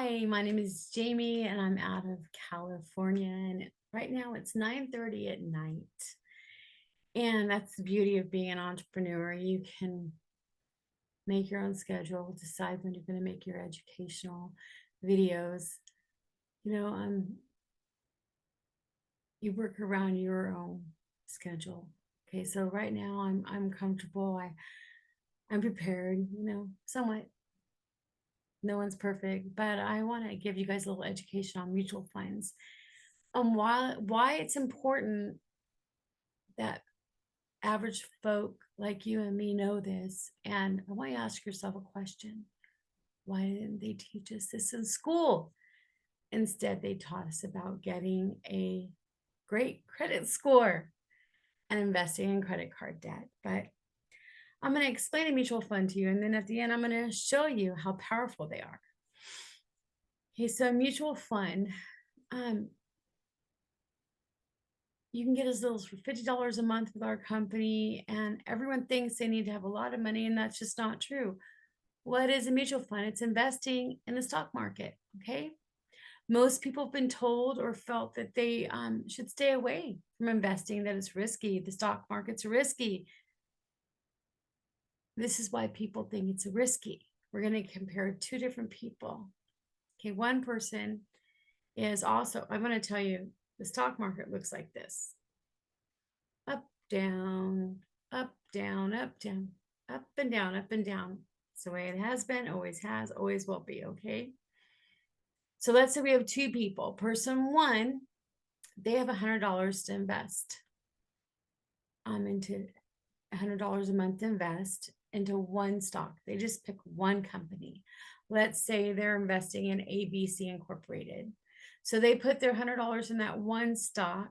Hi, my name is Jamie and I'm out of California. And right now it's 9:30 at night. And that's the beauty of being an entrepreneur. You can make your own schedule, decide when you're going to make your educational videos. You know, you work around your own schedule. Okay, so right now I'm comfortable. I'm prepared, somewhat. No one's perfect, but I want to give you guys a little education on mutual funds. Why it's important that average folk like you and me know this. And I want you to ask yourself a question. Why didn't they teach us this in school? Instead, they taught us about getting a great credit score and investing in credit card debt. But I'm going to explain a mutual fund to you. And then at the end, I'm going to show you how powerful they are. Okay, so a mutual fund, um, you can get as little as for $50 a month with our company, and everyone thinks they need to have a lot of money, and that's just not true. What is a mutual fund? It's investing in the stock market. Okay. Most people have been told or felt that they should stay away from investing, that it's risky. The stock market's risky. This is why people think it's risky. We're going to compare two different people. Okay. One person is also, I'm going to tell you, the stock market looks like this: up, down, up, down, up, down, up and down, up and down. It's the way it has been, always has, always will be. Okay. So let's say we have two people. Person one, they have $100 to invest into $100 a month to invest into one stock. They just pick one company. Let's say they're investing in ABC Incorporated. So they put their $100 in that one stock.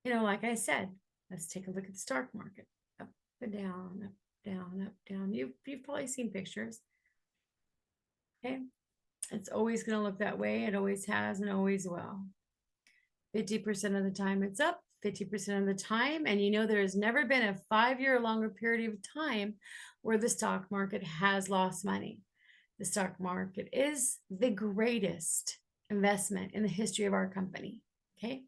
Like I said, let's take a look at the stock market. Up and down, up, down, up, down. You've probably seen pictures. Okay. It's always going to look that way. It always has and always will. 50% of the time it's up, 50% of the time. And there has never been a 5-year or longer period of time where the stock market has lost money. The stock market is the greatest investment in the history of our company. Okay.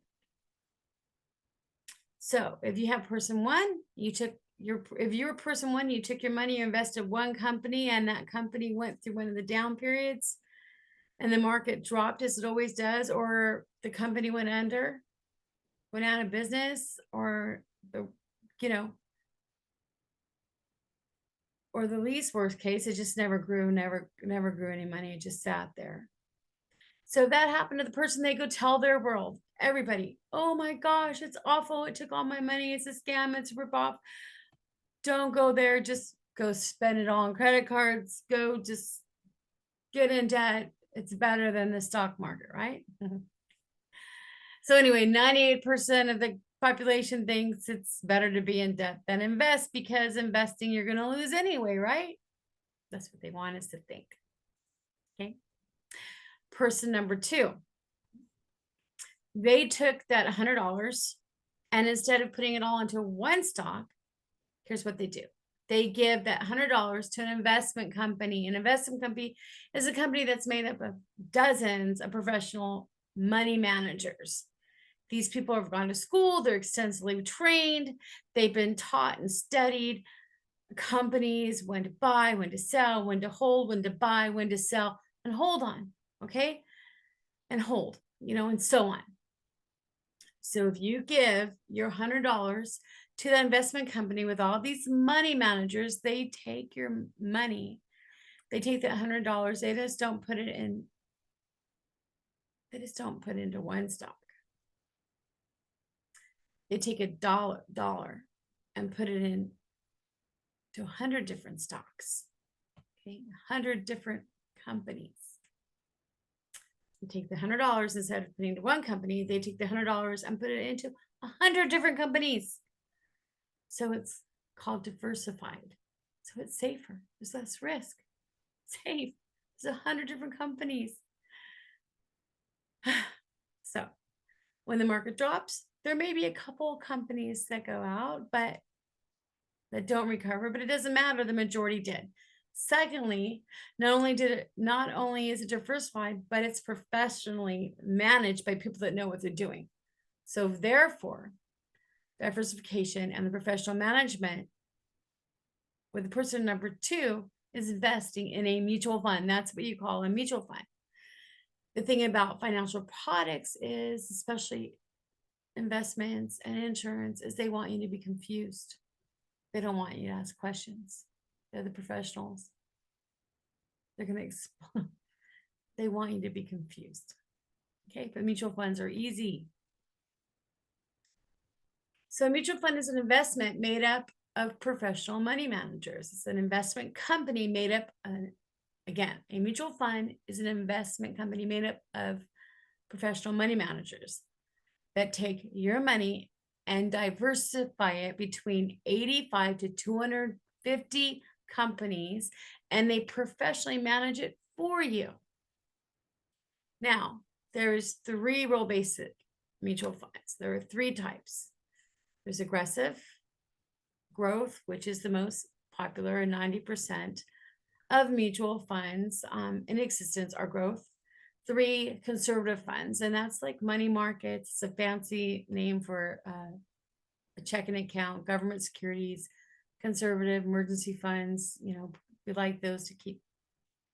So if you have person one, if you were person one, you took your money, you invested one company, and that company went through one of the down periods, and the market dropped as it always does, or the company went out of business, or or the least worst case, it just never grew, never grew any money. It just sat there. So that happened to the person. They go tell their world, everybody, oh my gosh, it's awful. It took all my money. It's a scam. It's a ripoff. Don't go there. Just go spend it all on credit cards. Go just get in debt. It's better than the stock market, right? So anyway, 98% of the population thinks it's better to be in debt than invest, because investing, you're going to lose anyway, right? That's what they want us to think. Okay. Person number two, they took that $100, and instead of putting it all into one stock, here's what they do. They give that $100 to an investment company. An investment company is a company that's made up of dozens of professional money managers. These people have gone to school. They're extensively trained. They've been taught and studied companies, when to buy, when to sell, when to hold, when to buy, when to sell, and hold on. Okay. And hold, and so on. So if you give your $100 to the investment company with all these money managers, they take your money. They take that $100. They just don't put it in. They just don't put it into one stock. They take a dollar and put it in to 100 different stocks. Okay, 100 different companies. They take the $100, instead of putting into one company, they take the $100 and put it into 100 different companies. So it's called diversified. So it's safer. There's less risk. Safe. There's 100 different companies. So when the market drops, there may be a couple companies that go out, but that don't recover, but it doesn't matter. The majority did. Secondly, not only is it diversified, but it's professionally managed by people that know what they're doing. So therefore, diversification and the professional management with the person number 2 is investing in a mutual fund. That's what you call a mutual fund. The thing about financial products is, especially investments and insurance, is they want you to be confused. They don't want you to ask questions. They're the professionals. They're going to explain. They want you to be confused. Okay, but mutual funds are easy. So a mutual fund is an investment made up of professional money managers. It's an investment company made up, again, a mutual fund is an investment company made up of professional money managers that take your money and diversify it between 85 to 250 companies, and they professionally manage it for you. Now, there's 3 rule-based mutual funds. There are 3 types. There's aggressive, growth, which is the most popular, and 90% of mutual funds in existence are growth. 3, conservative funds, and that's like money markets. It's a fancy name for a checking account, government securities, conservative emergency funds. We like those to keep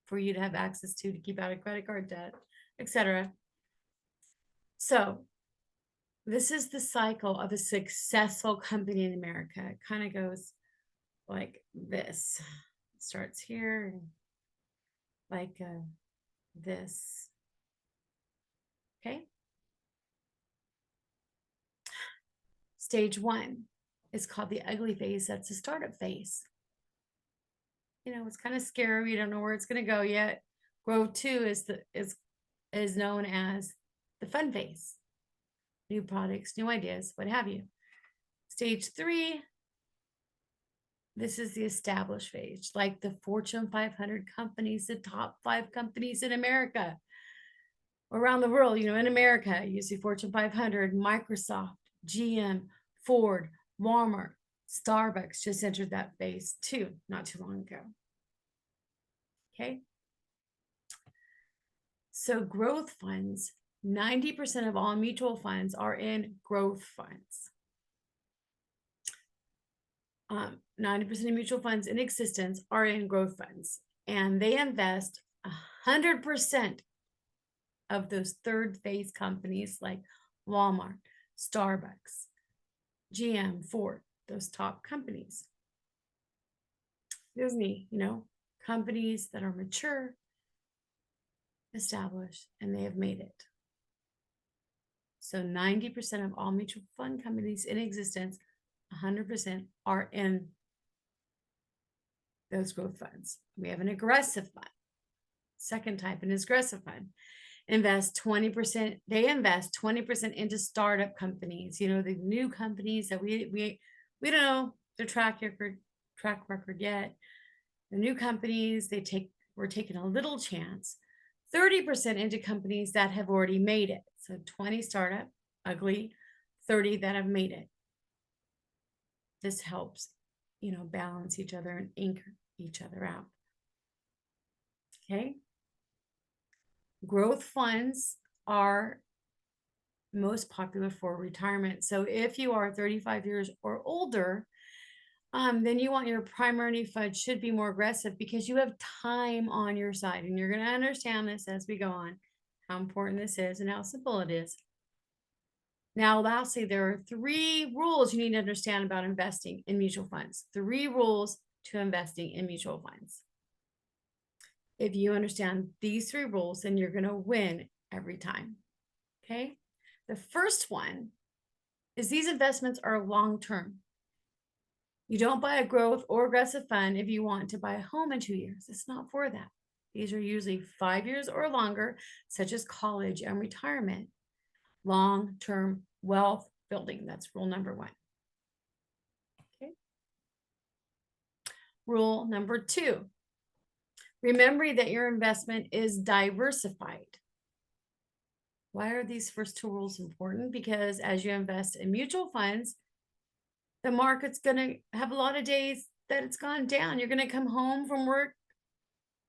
for you to have access to keep out of credit card debt, etc. So this is the cycle of a successful company in America. It kind of goes like this. It starts here, and like this. Okay. Stage 1 is called the ugly phase. That's the startup phase. It's kind of scary. We don't know where it's going to go yet. Growth 2 is known as the fun phase. New products, new ideas, what have you. Stage 3, this is the established phase, like the Fortune 500 companies, the top 5 companies in America, around the world. In America, you see Fortune 500, Microsoft, GM, Ford, Walmart, Starbucks just entered that phase too, not too long ago. Okay. So growth funds, 90% of all mutual funds are in growth funds. 90% of mutual funds in existence are in growth funds, and they invest 100% of those third phase companies like Walmart, Starbucks, GM, Ford, those top companies. Disney, companies that are mature, established, and they have made it. So 90% of all mutual fund companies in existence, 100% are in those growth funds. We have an aggressive fund. Second type, an aggressive fund. They invest 20% into startup companies, the new companies that we don't know their track record yet. The new companies, we're taking a little chance. 30% into companies that have already made it. So 20 startup, ugly, 30 that have made it. This helps, balance each other and anchor each other out. Okay. Growth funds are most popular for retirement. So if you are 35 years or older, then you want your primary fund should be more aggressive because you have time on your side. And you're going to understand this as we go on, how important this is and how simple it is. Now, lastly, there are 3 rules you need to understand about investing in mutual funds. 3 rules to investing in mutual funds. If you understand these 3 rules, then you're going to win every time. Okay. The first one is these investments are long-term. You don't buy a growth or aggressive fund if you want to buy a home in 2 years. It's not for that. These are usually 5 years or longer, such as college and retirement. Long-term wealth building. That's rule number 1. Okay. Rule number 2. Remember that your investment is diversified. Why are these first 2 rules important? Because as you invest in mutual funds, the market's going to have a lot of days that it's gone down. You're going to come home from work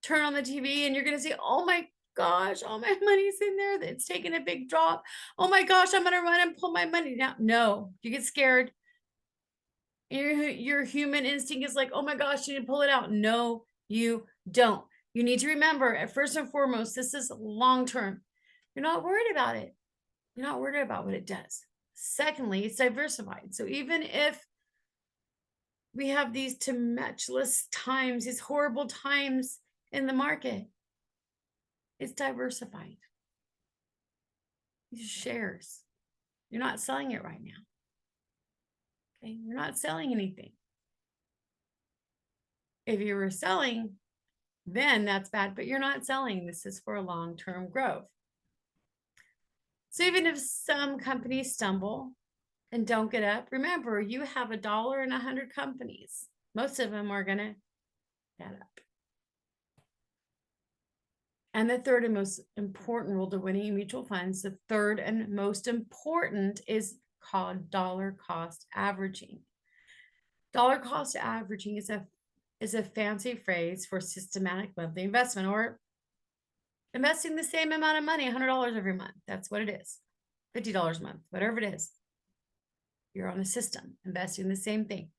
turn on the TV and you're going to see, oh my gosh, all my money's in there. It's taking a big drop. Oh my gosh, I'm going to run and pull my money down. No, you get scared. Your human instinct is like, oh my gosh, you need to pull it out. No, you don't. You need to remember, at first and foremost, this is long term. You're not worried about it. You're not worried about what it does. Secondly, it's diversified. So even if we have these tumultuous times, these horrible times in the market, it's diversified. These shares. You're not selling it right now. Okay, you're not selling anything. If you were selling, then that's bad, but you're not selling. This is for long-term growth. So even if some companies stumble and don't get up, remember, you have $1 in 100 companies. Most of them are going to get up. And the third and most important rule to winning in mutual funds, the third and most important is called dollar cost averaging. Dollar cost averaging is a fancy phrase for systematic monthly investment, or investing the same amount of money, $100 every month. That's what it is. $50 a month, whatever it is. You're on a system, investing the same thing.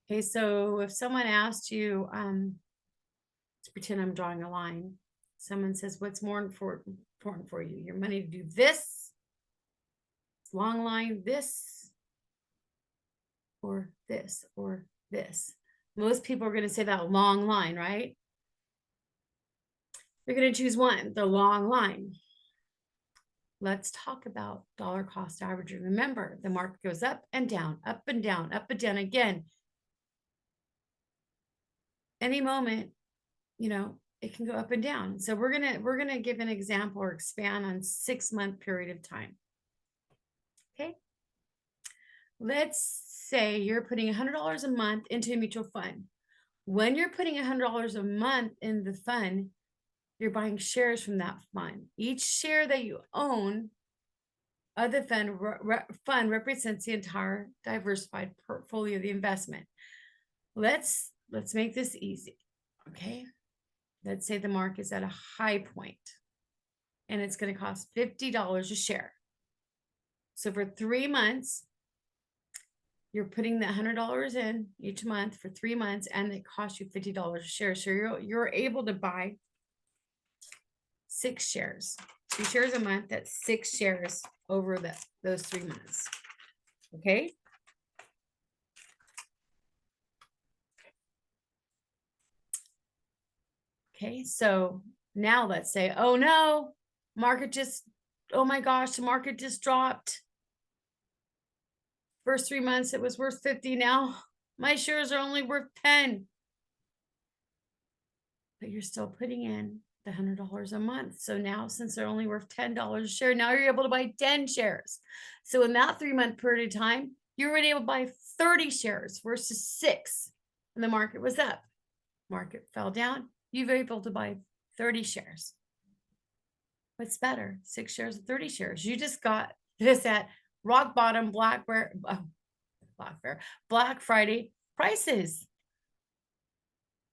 Okay, so if someone asked you, let's pretend I'm drawing a line. Someone says, what's more important for you? Your money to do this, long line, this, or this, or this. Most people are going to say that long line, right? They're going to choose one, the long line. Let's talk about dollar cost averaging. Remember, the market goes up and down, up and down, up and down again. Any moment, you know, it can go up and down. So we're gonna give an example or expand on 6-month period of time. Okay. Let's say you're putting $100 a month into a mutual fund. When you're putting $100 a month in the fund, you're buying shares from that fund. Each share that you own of the fund represents the entire diversified portfolio of the investment. Let's make this easy. Okay. Let's say the market is at a high point and it's going to cost $50 a share. So for 3 months, you're putting the $100 in each month for 3 months, and it costs you $50 a share. So you're able to buy 6 shares, 2 shares a month. That's 6 shares over those 3 months. Okay. Okay, so now let's say, oh no, oh my gosh, the market just dropped. First 3 months, it was worth 50. Now my shares are only worth 10. But you're still putting in the $100 a month. So now, since they're only worth $10 a share, now you're able to buy 10 shares. So in that 3-month period of time, you were able to buy 30 shares versus 6. And the market was up. Market fell down. You've been able to buy 30 shares. What's better? 6 shares or 30 shares? You just got this at rock bottom Black Friday prices.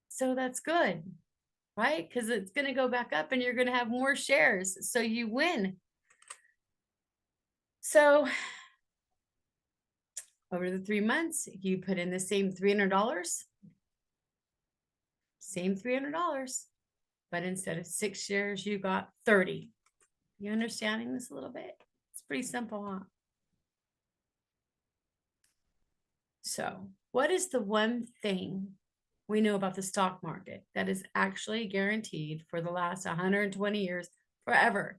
So that's good, right? Because it's going to go back up and you're going to have more shares. So you win. So over the 3 months, you put in the same $300. Same $300. But instead of 6 shares, you got 30. You understanding this a little bit? It's pretty simple, huh? So what is the one thing we know about the stock market that is actually guaranteed for the last 120 years, forever?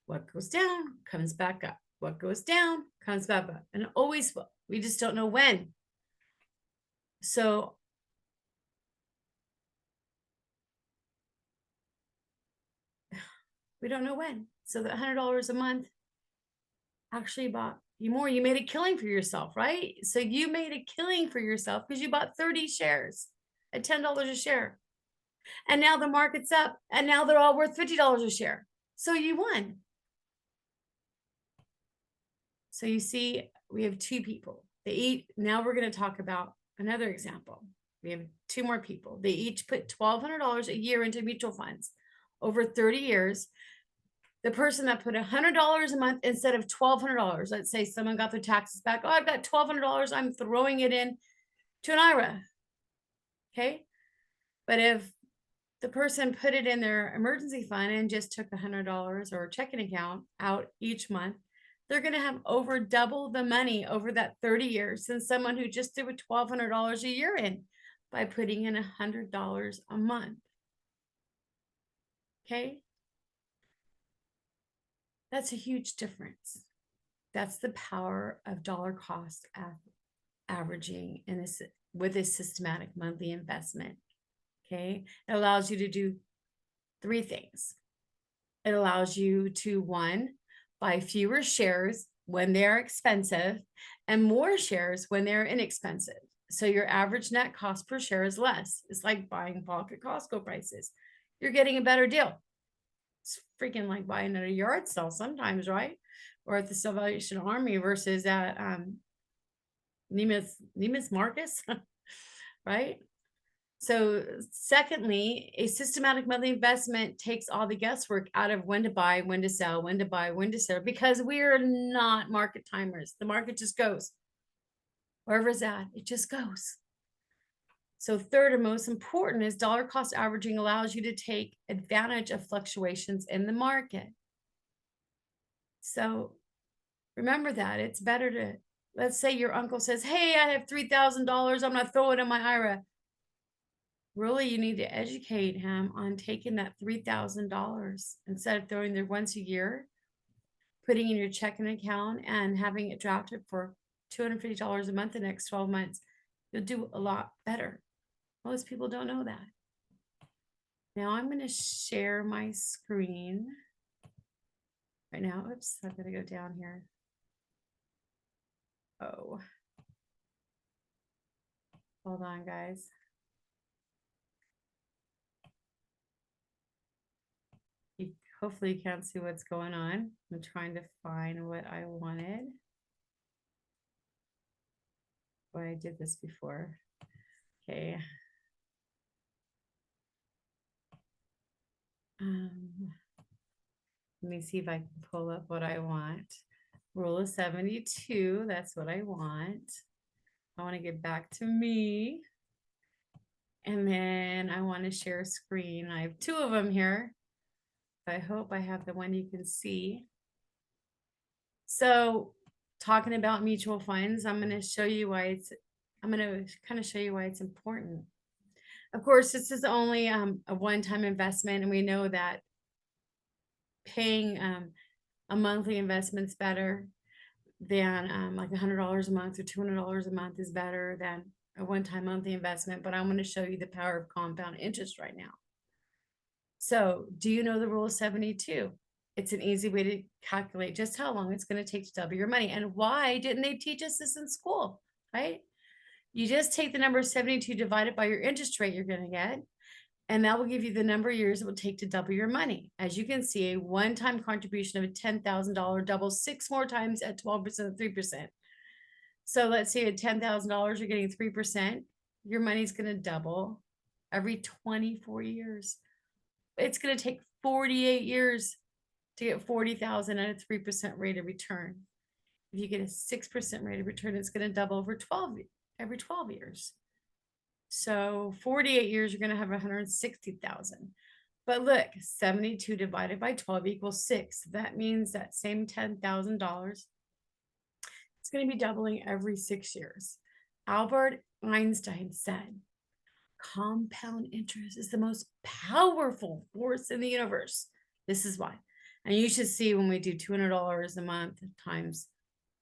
What goes down comes back up. What goes down comes back up, and always will. We just don't know when. So we don't know when. So the $100 a month actually bought you more. You made a killing for yourself, right? So you made a killing for yourself because you bought 30 shares at $10 a share. And now the market's up, and now they're all worth $50 a share. So you won. So you see, we have 2 people. Now we're going to talk about another example. We have two more people. They each put $1,200 a year into mutual funds over 30 years. The person that put $100 a month instead of $1,200, let's say someone got their taxes back. Oh, I've got $1,200. I'm throwing it in to an IRA. Okay. But if the person put it in their emergency fund and just took $100 or a checking account out each month, they're going to have over double the money over that 30 years than someone who just threw $1,200 a year in by putting in $100 a month. Okay. That's a huge difference. That's the power of dollar cost averaging in this with a systematic monthly investment. Okay. It allows you to do three things. It allows you to, one, buy fewer shares when they're expensive and more shares when they're inexpensive. So your average net cost per share is less. It's like buying bulk at Costco prices. You're getting a better deal. It's freaking like buying at a yard sale sometimes, right? Or at the Salvation Army versus at Neiman's Marcus, right? So secondly, a systematic monthly investment takes all the guesswork out of when to buy, when to sell, when to buy, when to sell, because we're not market timers. The market just goes. Wherever it's at, it just goes. So third and most important is dollar cost averaging allows you to take advantage of fluctuations in the market. So remember that it's better to, let's say your uncle says, hey, I have $3,000. I'm going to throw it in my IRA. Really, you need to educate him on taking that $3,000 instead of throwing there once a year, putting in your checking account and having it drafted for $250 a month the next 12 months. You'll do a lot better. Most people don't know that. Now I'm going to share my screen right now. Oops, I'm going to go down here. Oh, hold on, guys. Hopefully you can't see what's going on. I'm trying to find what I wanted. Well, I did this before. Okay. Let me see if I can pull up what I want. Rule of 72, that's what I want. I want to get back to me. And then I want to share a screen. I have two of them here. I hope I have the one you can see. So talking about mutual funds, I'm going to show you why it's, I'm going to kind of show you why it's important. Of course, this is only a one-time investment, and we know that paying a monthly investment's better than like $100 a month or $200 a month is better than a one-time monthly investment. But I'm going to show you the power of compound interest right now. So do you know the rule of 72? It's an easy way to calculate just how long it's going to take to double your money. And why didn't they teach us this in school, right? You just take the number 72 divided by your interest rate you're going to get, and that will give you the number of years it will take to double your money. As you can see, a one-time contribution of a $10,000 doubles 6 more times at 12% of 3%. So let's say at $10,000, you're getting 3%. Your money's going to double every 24 years. It's going to take 48 years to get 40,000 at a 3% rate of return. If you get a 6% rate of return, it's going to double every 12 years. So 48 years, you're going to have 160,000. But look, 72 divided by 12 equals 6. That means that same $10,000, it's going to be doubling every 6 years. Albert Einstein said, compound interest is the most powerful force in the universe. This is why. And you should see when we do $200 a month times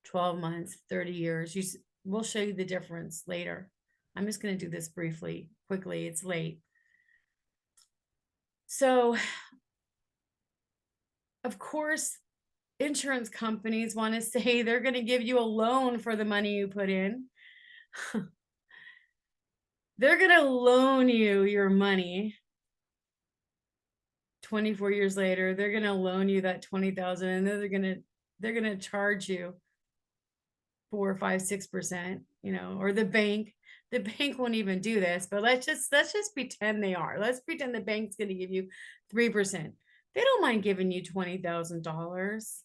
12 months, 30 years, we'll show you the difference later. I'm just going to do this briefly, quickly. It's late. So, of course, insurance companies want to say they're going to give you a loan for the money you put in. They're going to loan you your money. 24 years later, they're going to loan you that 20,000, and then they're going to charge you 4, 5, 6%, or the bank The bank won't even do this, but let's just pretend they are. Let's pretend the bank's going to give you 3%. They don't mind giving you $20,000,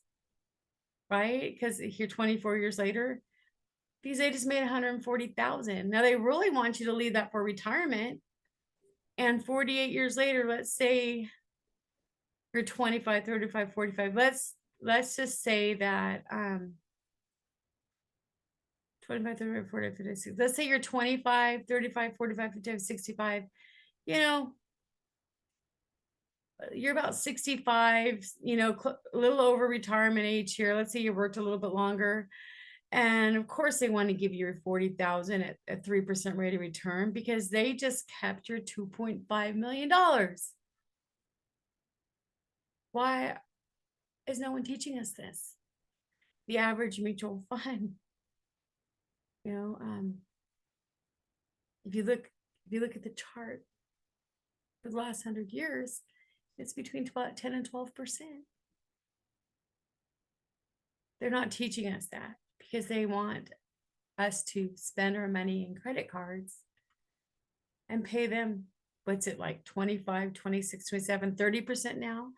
right? Because here 24 years later, because they just made 140,000. Now they really want you to leave that for retirement. And 48 years later, let's say you're 25, 35, 45. Let's just say that 25, 35, 40, 56. Let's say you're 25, 35, 45, 55, 65. You know, you're about 65, a little over retirement age here. Let's say you worked a little bit longer. And of course, they want to give you your 40,000 at 3% rate of return because they just kept your $2.5 million. Why is no one teaching us this? The average mutual fund, you know, if you look at the chart for the last 100 years, it's between 10 and 12%. They're not teaching us that because they want us to spend our money in credit cards and pay them, what's it like, 25, 26, 27, 30% now?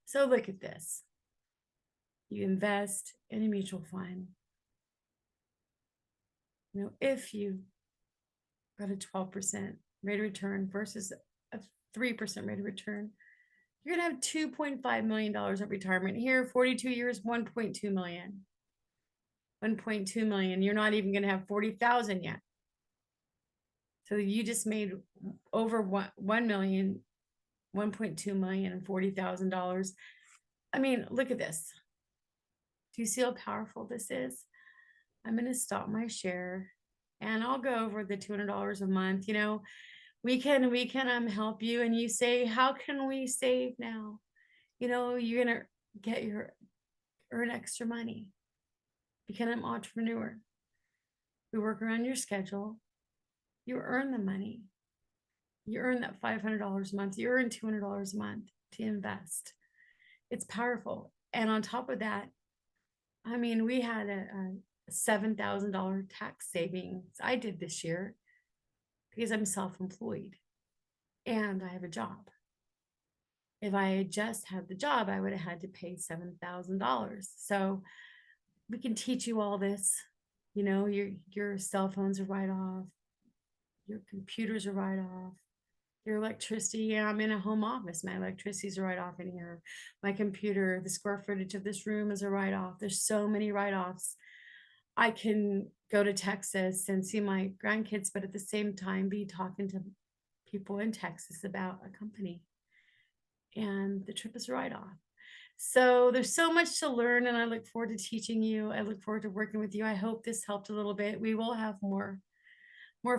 So look at this. You invest in a mutual fund. If you got a 12% rate of return versus a 3% rate of return, you're going to have $2.5 million of retirement here, 42 years, 1.2 million. 1.2 million. You're not even going to have 40,000 yet. So you just made over 1 million, 1.2 million and $40,000. I mean, look at this. Do you see how powerful this is? I'm going to stop my share and I'll go over the $200 a month. We can help you. And you say, how can we save now? You're going to earn extra money. Become an entrepreneur. We work around your schedule. You earn the money. You earn that $500 a month. You earn $200 a month to invest. It's powerful. And on top of that, I mean, we had a $7,000 tax savings I did this year because I'm self-employed and I have a job. If I had just had the job, I would have had to pay $7,000. So we can teach you all this. Your cell phones are right off. Your computers are right off. Your electricity. Yeah, I'm in a home office. My electricity's a write-off in here. My computer, the square footage of this room is a write-off. There's so many write-offs. I can go to Texas and see my grandkids, but at the same time be talking to people in Texas about a company. And the trip is a write-off. So there's so much to learn, and I look forward to teaching you. I look forward to working with you. I hope this helped a little bit. We will have more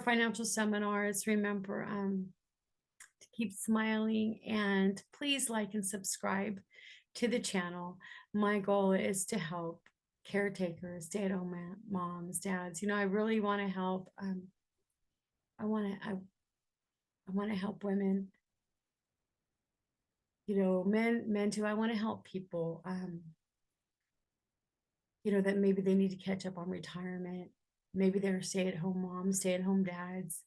financial seminars. Remember, to keep smiling, and please like and subscribe to the channel. My goal is to help caretakers, stay-at-home moms, dads. I really want to help. I want to help women. Men too. I want to help people. That maybe they need to catch up on retirement. Maybe they're stay-at-home moms, stay-at-home dads.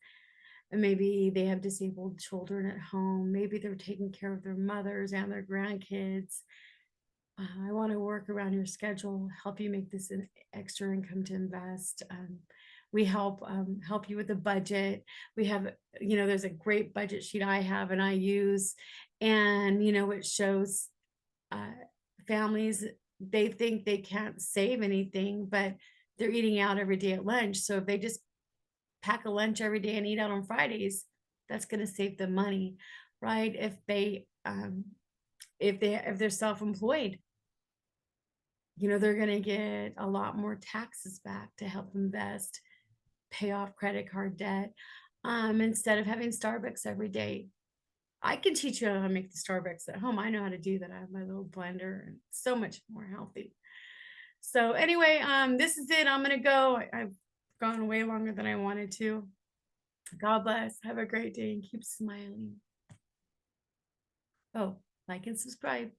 And maybe they have disabled children at home. Maybe they're taking care of their mothers and their grandkids. I want to work around your schedule, help you make this an extra income to invest. We help you with the budget. We have, there's a great budget sheet I have and I use, and it shows families, they think they can't save anything, but they're eating out every day at lunch. So if they just pack a lunch every day and eat out on Fridays, that's going to save them money, right? If they're self-employed, they're going to get a lot more taxes back to help invest, pay off credit card debt, instead of having Starbucks every day. I can teach you how to make the Starbucks at home. I know how to do that. I have my little blender, and it's so much more healthy. So anyway, this is it. I'm going to go. I've gone way longer than I wanted to. God bless. Have a great day and keep smiling. Oh, like and subscribe.